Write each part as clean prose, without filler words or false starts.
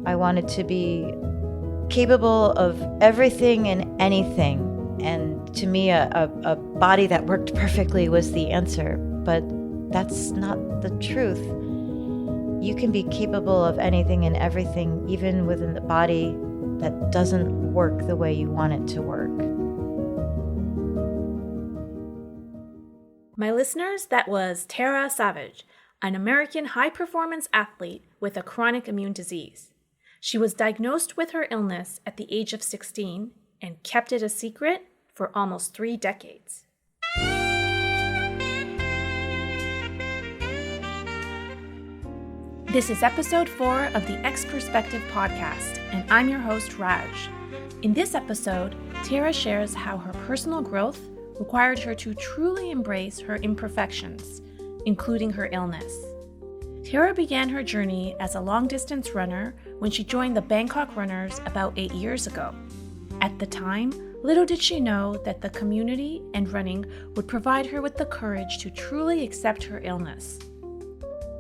I wanted to be capable of everything and anything. And to me, a body that worked perfectly was the answer. But that's not the truth. You can be capable of anything and everything, even within the body that doesn't work the way you want it to work. My listeners, that was Tara Savage, an American high-performance athlete with a chronic immune disease. She was diagnosed with her illness at the age of 16 and kept it a secret for almost 3 decades. This is episode 4 of the X Perspective podcast, and I'm your host, Raj. In this episode, Tara shares how her personal growth required her to truly embrace her imperfections, including her illness. Tara began her journey as a long-distance runner when she joined the Bangkok Runners about 8 years ago. At the time, little did she know that the community and running would provide her with the courage to truly accept her illness.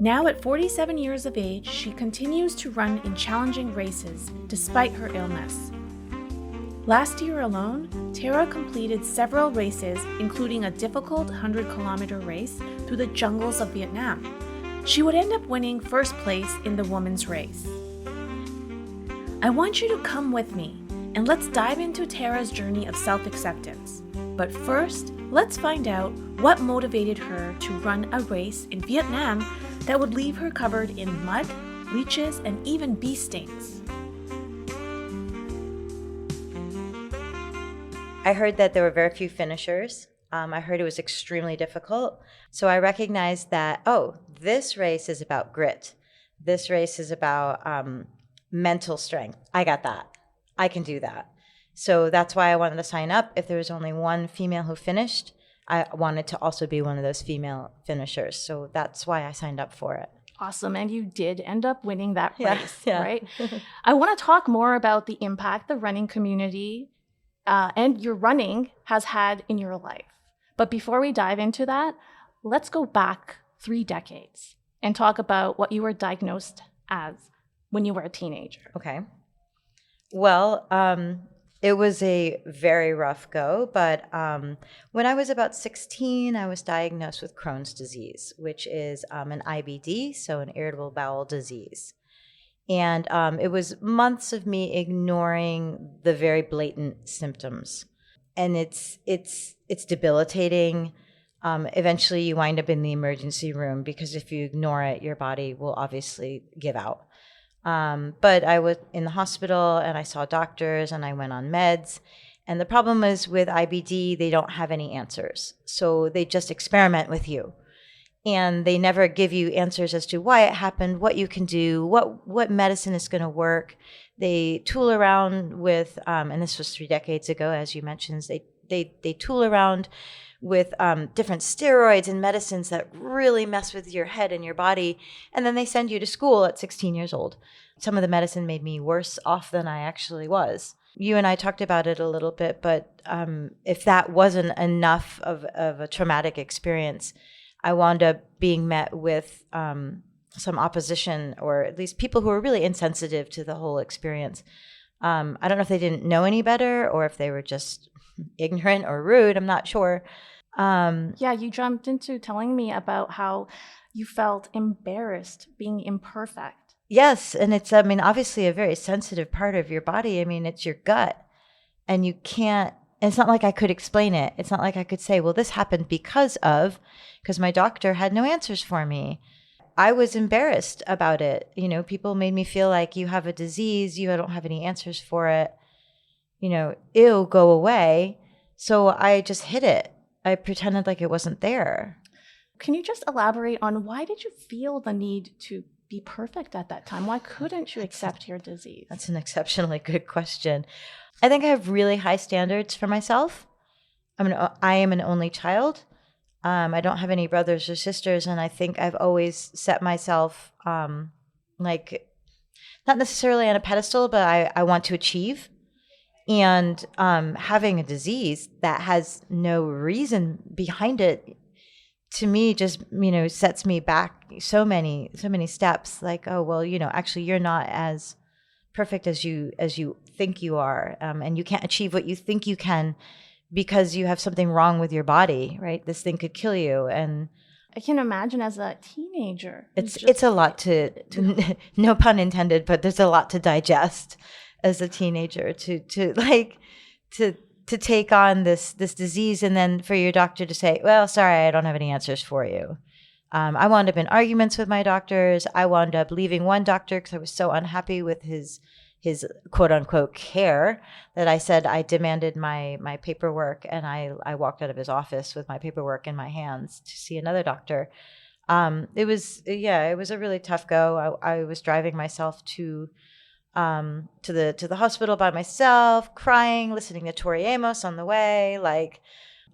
Now at 47 years of age, she continues to run in challenging races despite her illness. Last year alone, Tara completed several races, including a difficult 100-kilometer race through the jungles of Vietnam. She would end up winning first place in the women's race. I want you to come with me, and let's dive into Tara's journey of self-acceptance. But first, let's find out what motivated her to run a race in Vietnam that would leave her covered in mud, leeches, and even bee stings. I heard that there were very few finishers. I heard it was extremely difficult. So I recognized that, this race is about grit. This race is about mental strength. I got that. I can do that. So that's why I wanted to sign up. If there was only one female who finished, I wanted to also be one of those female finishers. So that's why I signed up for it. Awesome. And you did end up winning that race, yeah. Right? I want to talk more about the impact the running community and your running has had in your life. But before we dive into that, let's go back 3 decades and talk about what you were diagnosed as when you were a teenager. Okay. Well, it was a very rough go, but when I was about 16, I was diagnosed with Crohn's disease, which is an IBD, so an irritable bowel disease. And it was months of me ignoring the very blatant symptoms. And it's debilitating. Eventually, you wind up in the emergency room because if you ignore it, your body will obviously give out. But I was in the hospital and I saw doctors and I went on meds. And the problem is with IBD, they don't have any answers. So they just experiment with you. And they never give you answers as to why it happened, what you can do, what medicine is going to work. They tool around with, and this was 3 decades ago, as you mentioned, they tool around with different steroids and medicines that really mess with your head and your body. And then they send you to school at 16 years old. Some of the medicine made me worse off than I actually was. You and I talked about it a little bit, but if that wasn't enough of a traumatic experience, I wound up being met with some opposition, or at least people who were really insensitive to the whole experience. I don't know if they didn't know any better or if they were just ignorant or rude. I'm not sure. You jumped into telling me about how you felt embarrassed being imperfect. Yes, and it's, obviously a very sensitive part of your body. It's your gut, and you can't, it's not like I could explain it. It's not like I could say, well, this happened because my doctor had no answers for me. I was embarrassed about it. People made me feel like you have a disease, you don't have any answers for it. Ew, go away. So I just hid it. I pretended like it wasn't there. Can you just elaborate on why did you feel the need to be perfect at that time? Why couldn't you accept your disease? That's an exceptionally good question. I think I have really high standards for myself. I am an only child. I don't have any brothers or sisters, and I think I've always set myself not necessarily on a pedestal, but I want to achieve. And having a disease that has no reason behind it, to me, just sets me back so many steps. Like, oh well, actually, you're not as perfect as you think you are, and you can't achieve what you think you can because you have something wrong with your body, right? This thing could kill you, and I can imagine as a teenager. it's a lot to no pun intended, but there's a lot to digest as a teenager to like to take on this disease, and then for your doctor to say, well, sorry, I don't have any answers for you. I wound up in arguments with my doctors. I wound up leaving one doctor because I was so unhappy with his quote unquote care that I said I demanded my paperwork, and I walked out of his office with my paperwork in my hands to see another doctor. It was a really tough go. I was driving myself to the hospital by myself, crying, listening to Tori Amos on the way, like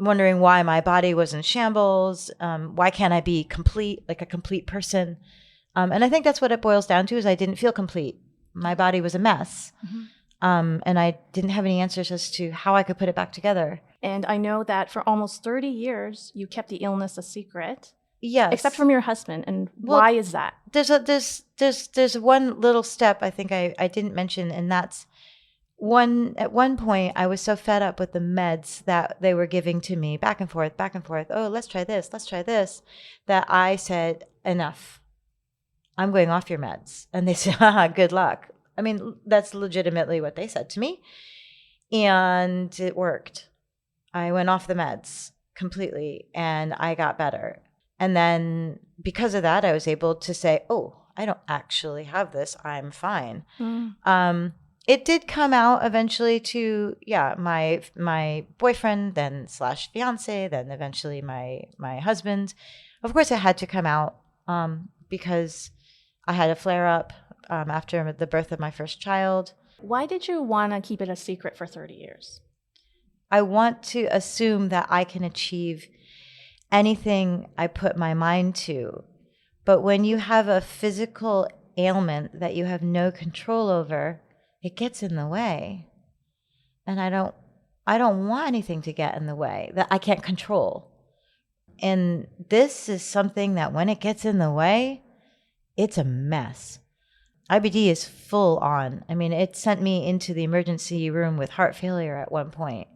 wondering why my body was in shambles. Why can't I be complete, like a complete person? And I think that's what it boils down to, is I didn't feel complete. My body was a mess. And I didn't have any answers as to how I could put it back together. And I know that for almost 30 years, you kept the illness a secret. Yes. Except from your husband. And why is that? There's one little step I think I didn't mention, and that's at one point I was so fed up with the meds that they were giving to me back and forth. Oh, let's try this, that I said, enough. I'm going off your meds. And they said, haha, good luck. I mean, that's legitimately what they said to me. And it worked. I went off the meds completely and I got better. And then because of that, I was able to say, oh, I don't actually have this. I'm fine. It did come out eventually to, my boyfriend, then / fiance, then eventually my husband. Of course, it had to come out because I had a flare up after the birth of my first child. Why did you want to keep it a secret for 30 years? I want to assume that I can achieve anything I put my mind to. But when you have a physical ailment that you have no control over, it gets in the way. And I don't want anything to get in the way that I can't control. And this is something that when it gets in the way, it's a mess. IBD is full on. I mean, it sent me into the emergency room with heart failure at one point.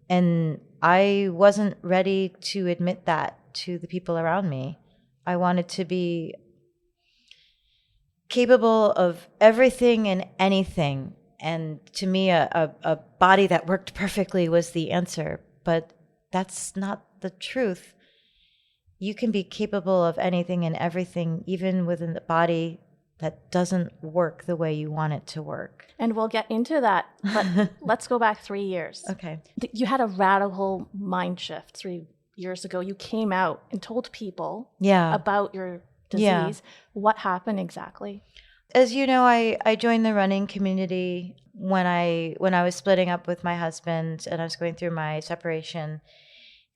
And I wasn't ready to admit that to the people around me. I wanted to be capable of everything and anything. And to me, a body that worked perfectly was the answer. But that's not the truth. You can be capable of anything and everything, even within the body that doesn't work the way you want it to work. And we'll get into that, but let's go back 3 years. Okay. You had a radical mind shift 3 years ago. You came out and told people about your disease. Yeah. What happened exactly? As you know, I joined the running community when I was splitting up with my husband and I was going through my separation,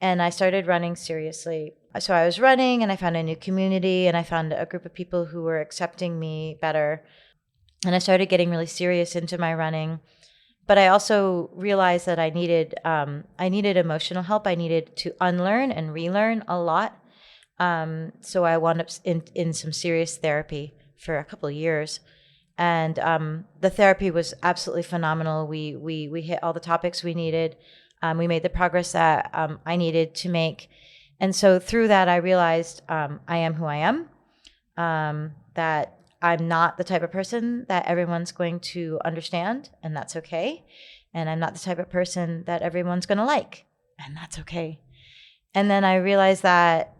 and I started running seriously. So I was running and I found a new community and I found a group of people who were accepting me better. And I started getting really serious into my running. But I also realized that I needed emotional help. I needed to unlearn and relearn a lot. So I wound up in some serious therapy for a couple of years. And the therapy was absolutely phenomenal. We hit all the topics we needed. We made the progress that I needed to make. And so through that, I realized I am who I am, that I'm not the type of person that everyone's going to understand, and that's okay. And I'm not the type of person that everyone's going to like, and that's okay. And then I realized that,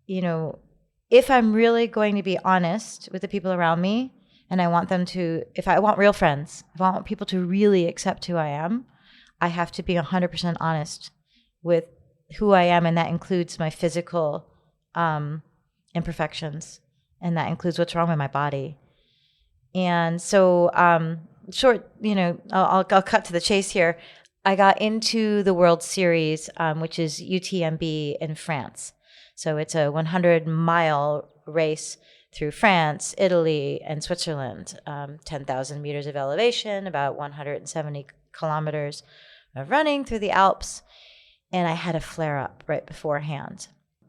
if I'm really going to be honest with the people around me, and I want them to, if I want real friends, if I want people to really accept who I am, I have to be 100% honest with who I am, and that includes my physical imperfections, and that includes what's wrong with my body. And so, I'll cut to the chase here. I got into the World Series, which is UTMB in France. So it's a 100-mile race through France, Italy, and Switzerland. 10,000 meters of elevation, about 170 kilometers of running through the Alps. And I had a flare-up right beforehand.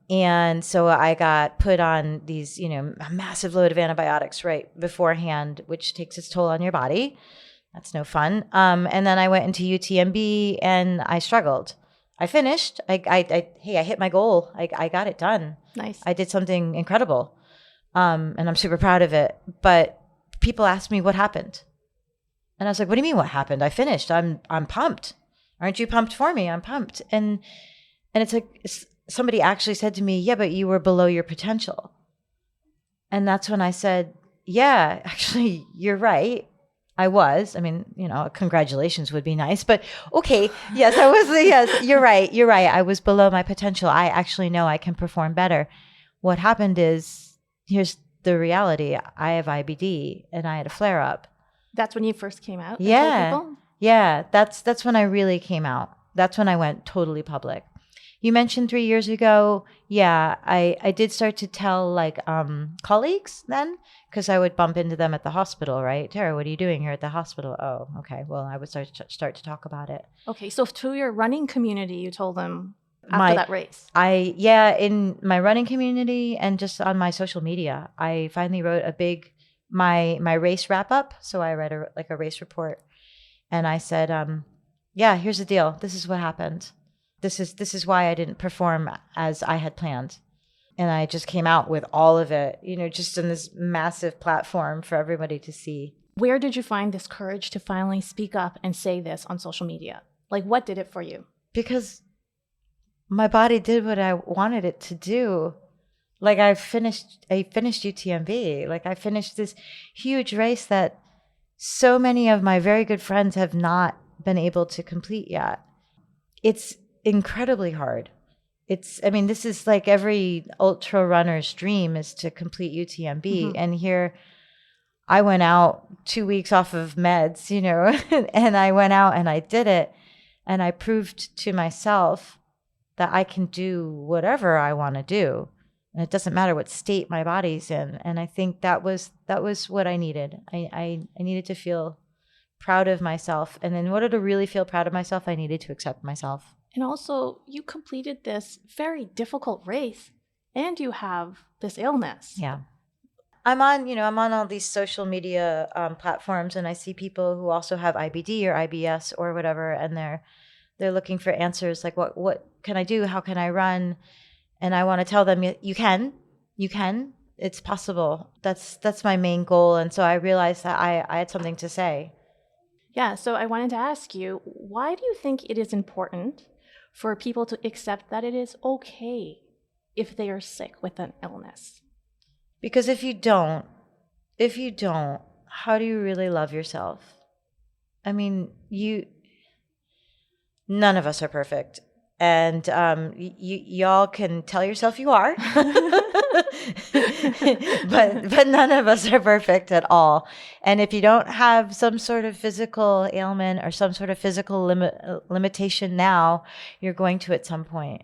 And so I got put on these, a massive load of antibiotics right beforehand, which takes its toll on your body. That's no fun. And then I went into UTMB and I struggled. I finished. Hey, I hit my goal. I got it done. Nice. I did something incredible. And I'm super proud of it. But people asked me what happened. And I was like, what do you mean what happened? I finished. I'm pumped. Aren't you pumped for me? I'm pumped. And it's like somebody actually said to me, yeah, but you were below your potential. And that's when I said, yeah, actually, you're right. I was. I mean, congratulations would be nice, but okay. Yes, I was. Yes, you're right. You're right. I was below my potential. I actually know I can perform better. What happened is, here's the reality. I have IBD and I had a flare up. That's when you first came out? Yeah. And told people? Yeah. That's when I really came out. That's when I went totally public. You mentioned 3 years ago. Yeah, I did start to tell colleagues then, because I would bump into them at the hospital, right? Tara, what are you doing here at the hospital? Oh, okay. Well, I would start to talk about it. Okay, so to your running community, you told them after that race. In my running community and just on my social media, I finally wrote my race wrap up. So I read a race report, and I said, yeah, here's the deal. This is what happened. This is why I didn't perform as I had planned. And I just came out with all of it, just in this massive platform for everybody to see. Where did you find this courage to finally speak up and say this on social media? Like, what did it for you? Because my body did what I wanted it to do. Like I finished UTMB. Like I finished this huge race that so many of my very good friends have not been able to complete yet. It's incredibly hard. This is like every ultra runner's dream is to complete UTMB. Mm-hmm. And here I went out 2 weeks off of meds, and I went out and I did it. And I proved to myself that I can do whatever I want to do. And it doesn't matter what state my body's in. And I think that was what I needed. I needed to feel proud of myself. And in order to really feel proud of myself, I needed to accept myself. And also, you completed this very difficult race, and you have this illness. Yeah. I'm on all these social media platforms, and I see people who also have IBD or IBS or whatever, and they're looking for answers like, what can I do? How can I run? And I want to tell them, you can, it's possible. That's my main goal. And so I realized that I had something to say. Yeah. So I wanted to ask you, why do you think it is important for people to accept that it is okay if they are sick with an illness? Because if you don't, how do you really love yourself? I mean, none of us are perfect. And y'all can tell yourself you are, but none of us are perfect at all. And if you don't have some sort of physical ailment or some sort of physical limitation now, you're going to at some point.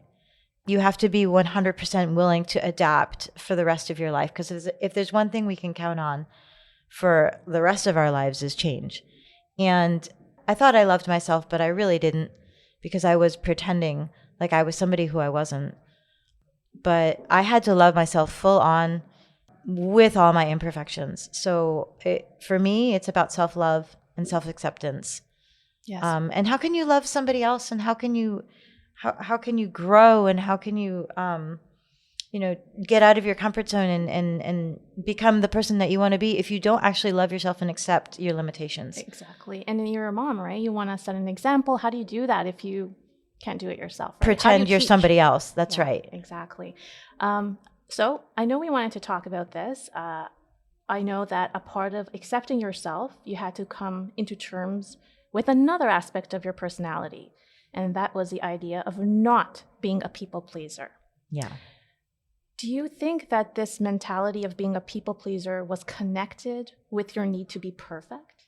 You have to be 100% willing to adapt for the rest of your life. Because if there's one thing we can count on for the rest of our lives is change. And I thought I loved myself, but I really didn't. Because I was pretending like I was somebody who I wasn't. But I had to love myself full on with all my imperfections. So for me, it's about self-love and self-acceptance. Yes. And how can you love somebody else? And how can you grow? And how can you, get out of your comfort zone and become the person that you want to be if you don't actually love yourself and accept your limitations? Exactly. And you're a mom, right? You want to set an example. How do you do that if you can't do it yourself? Right? Pretend you're somebody else. That's right. Exactly. So I know we wanted to talk about this. I know that a part of accepting yourself, you had to come into terms with another aspect of your personality. And that was the idea of not being a people pleaser. Yeah. Do you think that this mentality of being a people pleaser was connected with your need to be perfect?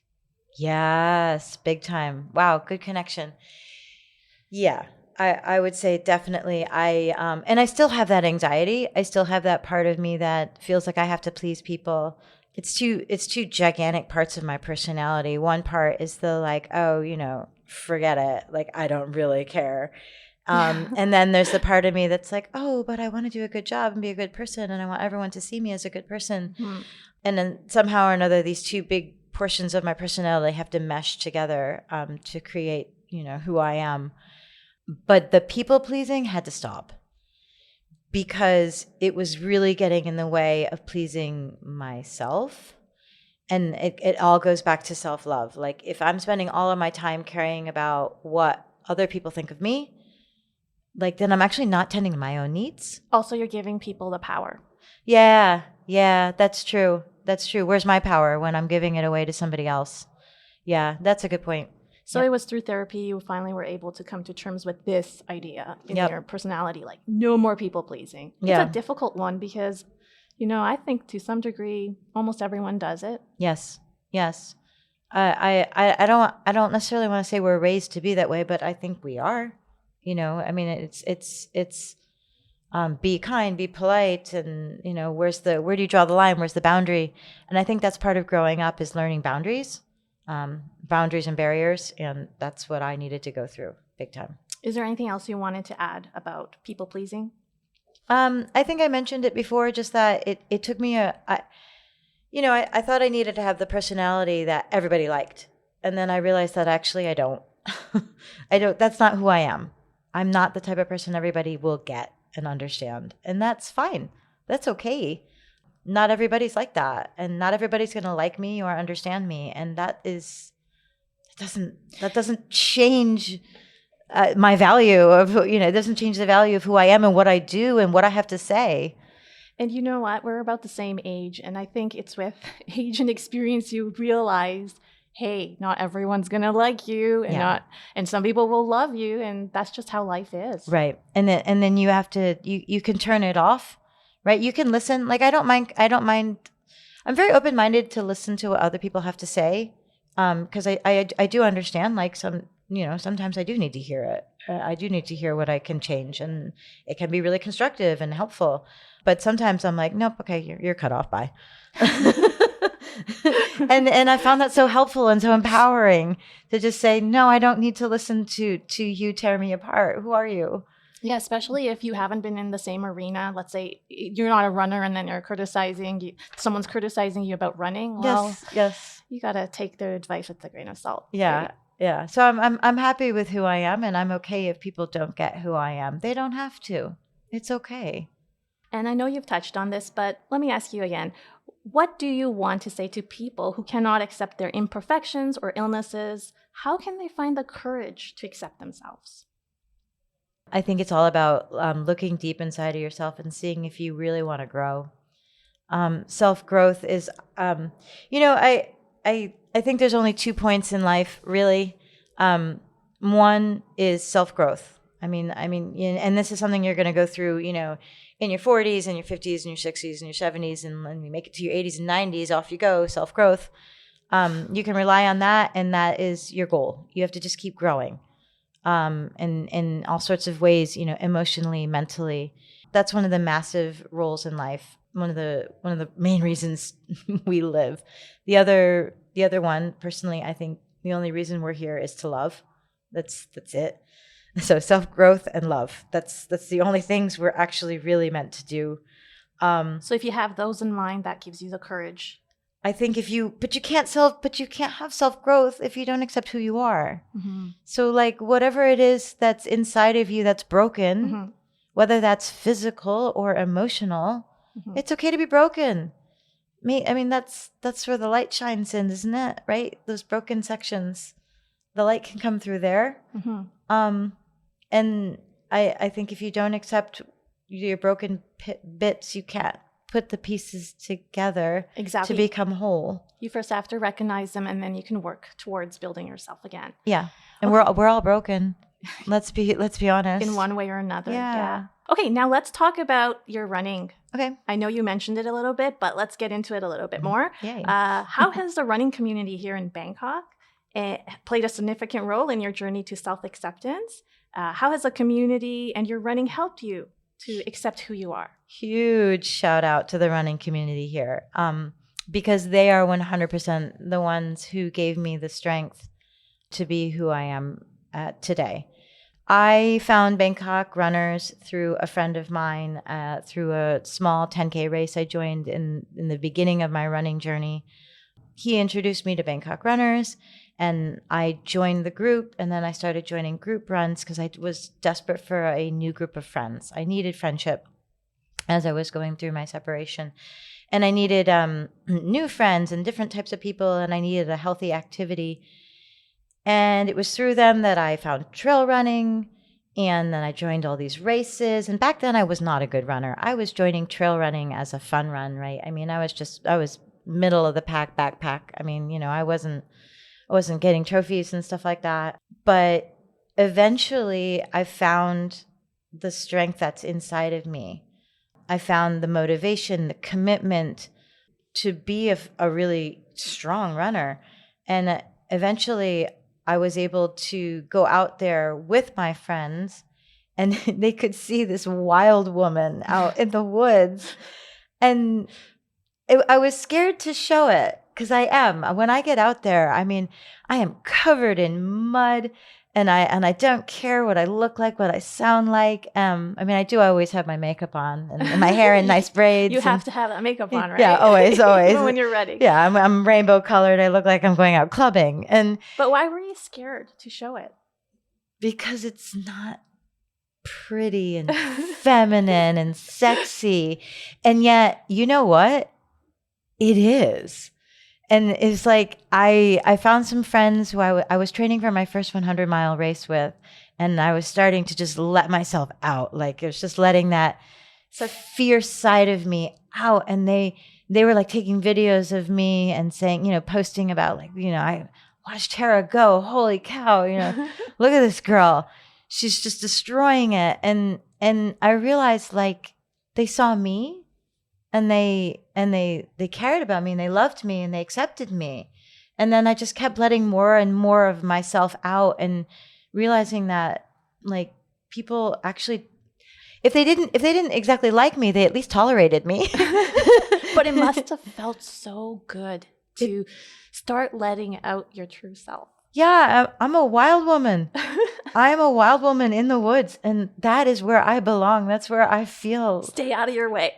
Yes, big time. Wow, good connection. Yeah, I would say definitely. And I still have that anxiety. I still have that part of me that feels like I have to please people. It's two gigantic parts of my personality. One part is the forget it. I don't really care. And then there's the part of me that's like, oh, but I want to do a good job and be a good person. And I want everyone to see me as a good person. And then somehow or another, these two big portions of my personality have to mesh together to create, who I am. But the people pleasing had to stop because it was really getting in the way of pleasing myself. And it all goes back to self-love. Like if I'm spending all of my time caring about what other people think of me, like then I'm actually not tending to my own needs. Also, you're giving people the power. Yeah, that's true. That's true. Where's my power when I'm giving it away to somebody else? Yeah, that's a good point. So Yep. it was through therapy you finally were able to come to terms with this idea in Yep. your personality, like no more people pleasing. Yeah. It's a difficult one because, I think to some degree almost everyone does it. Yes. I don't necessarily want to say we're raised to be that way, but I think we are. I mean, it's be kind, be polite, and where do you draw the line? Where's the boundary? And I think that's part of growing up is learning boundaries and barriers, and that's what I needed to go through big time. Is there anything else you wanted to add about people pleasing? I think I mentioned it before, just that it took me I thought I needed to have the personality that everybody liked, and then I realized that actually I don't. That's not who I am. I'm not the type of person everybody will get and understand, and that's fine. That's okay. Not everybody's like that, and not everybody's going to like me or understand me, and that doesn't change my value of it doesn't change the value of who I am and what I do and what I have to say. And you know what? We're about the same age, and I think it's with age and experience you realize, hey, not everyone's gonna like you, and some people will love you, and that's just how life is. Right, and then you have to you can turn it off, right? You can listen. Like I don't mind. I'm very open minded to listen to what other people have to say, because I do understand. Like sometimes I do need to hear it. I do need to hear what I can change, and it can be really constructive and helpful. But sometimes I'm like, nope, okay, you're cut off. Bye. and I found that so helpful and so empowering to just say, no, I don't need to listen to you tear me apart. Who are you? Yeah, especially if you haven't been in the same arena. Let's say you're not a runner and then someone's criticizing you about running. Well, yes. You got to take their advice with a grain of salt. Yeah. Right? Yeah. So I'm happy with who I am, and I'm okay if people don't get who I am. They don't have to. It's okay. And I know you've touched on this, but let me ask you again. What do you want to say to people who cannot accept their imperfections or illnesses? How can they find the courage to accept themselves? I think it's all about looking deep inside of yourself and seeing if you really want to grow. Self-growth is, I think there's only 2 points in life, really. One is self-growth. I mean, and this is something you're going to go through, in your 40s and your 50s and your 60s and your 70s, and when you make it to your 80s and 90s, off you go, self-growth. You can rely on that, and that is your goal. You have to just keep growing, in all sorts of ways, emotionally, mentally. That's one of the massive roles in life. One of the main reasons we live. The other one, personally, I think the only reason we're here is to love. That's it. So self-growth and love. That's the only things we're actually really meant to do. So if you have those in mind, that gives you the courage. I think but you can't have self-growth if you don't accept who you are. Mm-hmm. So like whatever it is that's inside of you that's broken, mm-hmm. whether that's physical or emotional, mm-hmm. it's okay to be broken. That's where the light shines in, isn't it? Right? Those broken sections, the light can come through there. Mm-hmm. And I think if you don't accept your broken bits, you can't put the pieces together exactly to become whole. You first have to recognize them, and then you can work towards building yourself again. Yeah, and okay. we're all broken. Let's be honest. In one way or another. Yeah. Okay, now let's talk about your running. Okay. I know you mentioned it a little bit, but let's get into it a little bit more. Yay. How has the running community here in Bangkok played a significant role in your journey to self-acceptance? How has the community and your running helped you to accept who you are? Huge shout out to the running community here, because they are 100% the ones who gave me the strength to be who I am today. I found Bangkok Runners through a friend of mine, through a small 10K race I joined in the beginning of my running journey. he introduced me to Bangkok Runners, and I joined the group. And then I started joining group runs because I was desperate for a new group of friends. I needed friendship as I was going through my separation. And I needed new friends and different types of people, and I needed a healthy activity. And it was through them that I found trail running, and then I joined all these races. And back then I was not a good runner. I was joining trail running as a fun run, right? I mean, I was middle of the pack, backpack. I mean, I wasn't getting trophies and stuff like that. But eventually I found the strength that's inside of me. I found the motivation, the commitment to be a really strong runner. And eventually I was able to go out there with my friends, and they could see this wild woman out in the woods. And I was scared to show it because I am. When I get out there, I mean, I am covered in mud, and I don't care what I look like, what I sound like. I mean, I do always have my makeup on and my hair in nice braids. You have to have that makeup on, right? Yeah, always. Even when you're ready. Yeah, I'm rainbow colored. I look like I'm going out clubbing. But why were you scared to show it? Because it's not pretty and feminine and sexy. And yet, you know what? It is. And it's like I found some friends who I was training for my first 100-mile race with, and I was starting to just let myself out. Like it was just letting that fierce side of me out. And they were like taking videos of me and saying, posting about like, I watched Tara go. Holy cow, look at this girl. She's just destroying it. And I realized like they saw me. And they cared about me, and they loved me, and they accepted me. And then I just kept letting more and more of myself out, and realizing that like people actually, if they didn't exactly like me, they at least tolerated me. But it must have felt so good to start letting out your true self. Yeah, I'm a wild woman. I'm a wild woman in the woods, and that is where I belong. That's where I feel. Stay out of your way.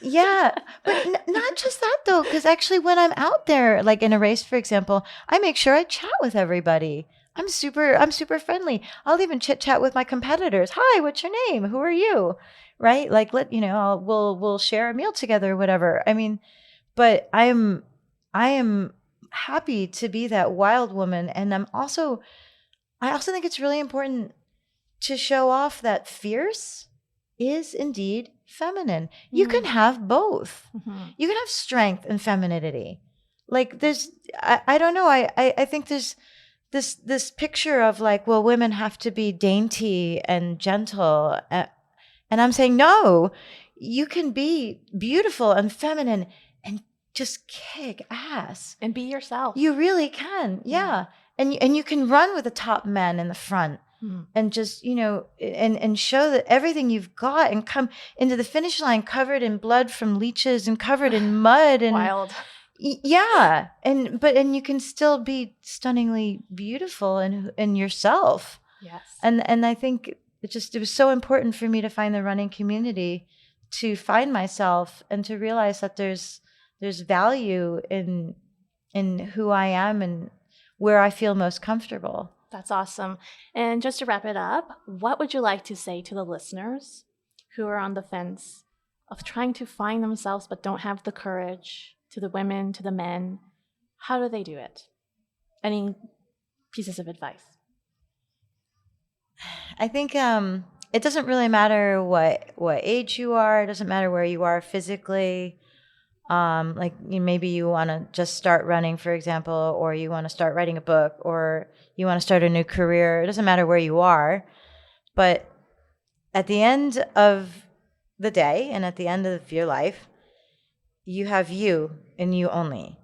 Yeah, but not just that though, because actually when I'm out there, like in a race, for example, I make sure I chat with everybody. I'm super friendly. I'll even chit chat with my competitors. Hi, what's your name? Who are you? Right? Like we'll share a meal together or whatever. I mean, but I am happy to be that wild woman, and I also think it's really important to show off that fierce is indeed feminine. You can have both. Mm-hmm. You can have strength and femininity. Like there's, I don't know. I think there's this picture of like, well, women have to be dainty and gentle. And I'm saying, no, you can be beautiful and feminine and just kick ass. And be yourself. You really can. Yeah. And you can run with the top men in the front. And just, and show that everything you've got, and come into the finish line covered in blood from leeches and covered in mud and wild. Yeah. And you can still be stunningly beautiful in yourself. Yes. And I think it was so important for me to find the running community, to find myself and to realize that there's value in who I am and where I feel most comfortable. That's awesome. And just to wrap it up, what would you like to say to the listeners who are on the fence of trying to find themselves but don't have the courage, to the women, to the men? How do they do it? Any pieces of advice? I think it doesn't really matter what age you are. It doesn't matter where you are physically. Maybe you want to just start running, for example, or you want to start writing a book, or you want to start a new career. It doesn't matter where you are, but at the end of the day and at the end of your life, you have you and you only.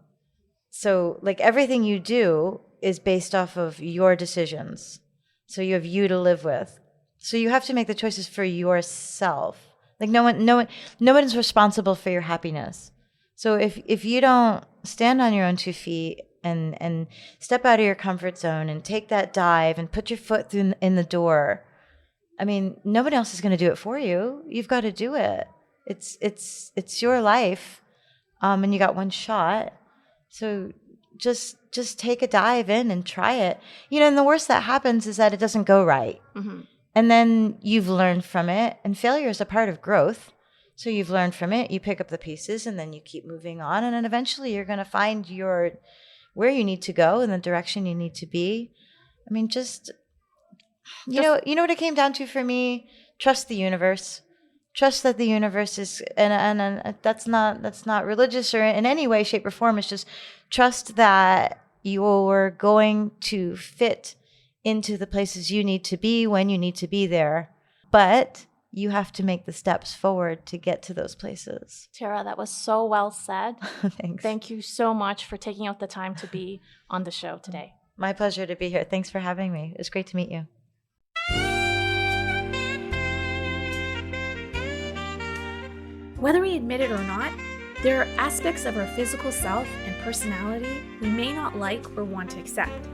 So like everything you do is based off of your decisions. So you have you to live with. So you have to make the choices for yourself. Like no one is responsible for your happiness. So if you don't stand on your own 2 feet and step out of your comfort zone and take that dive and put your foot in the door, I mean, nobody else is going to do it for you. You've got to do it. It's your life, and you got one shot. So just take a dive in and try it. And the worst that happens is that it doesn't go right. Mm-hmm. And then you've learned from it, and failure is a part of growth. So you've learned from it, you pick up the pieces, and then you keep moving on. And then eventually you're going to find where you need to go and the direction you need to be. I mean, you know what it came down to for me? Trust the universe. Trust that the universe is, and that's not religious or in any way, shape, or form. It's just trust that you're going to fit into the places you need to be when you need to be there. But you have to make the steps forward to get to those places. Tara, that was so well said. Thanks. Thank you so much for taking out the time to be on the show today. My pleasure to be here. Thanks for having me. It was great to meet you. Whether we admit it or not, there are aspects of our physical self and personality we may not like or want to accept.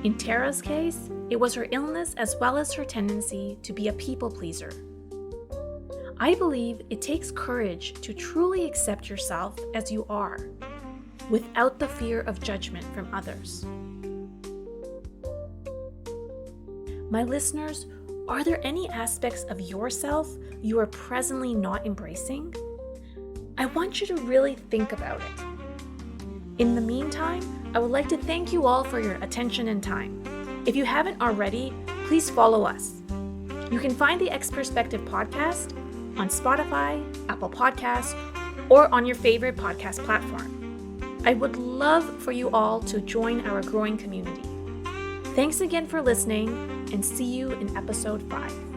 In Tara's case, it was her illness as well as her tendency to be a people pleaser. I believe it takes courage to truly accept yourself as you are, without the fear of judgment from others. My listeners, are there any aspects of yourself you are presently not embracing? I want you to really think about it. In the meantime, I would like to thank you all for your attention and time. If you haven't already, please follow us. You can find the X Perspective podcast on Spotify, Apple Podcasts, or on your favorite podcast platform. I would love for you all to join our growing community. Thanks again for listening, and see you in episode 5.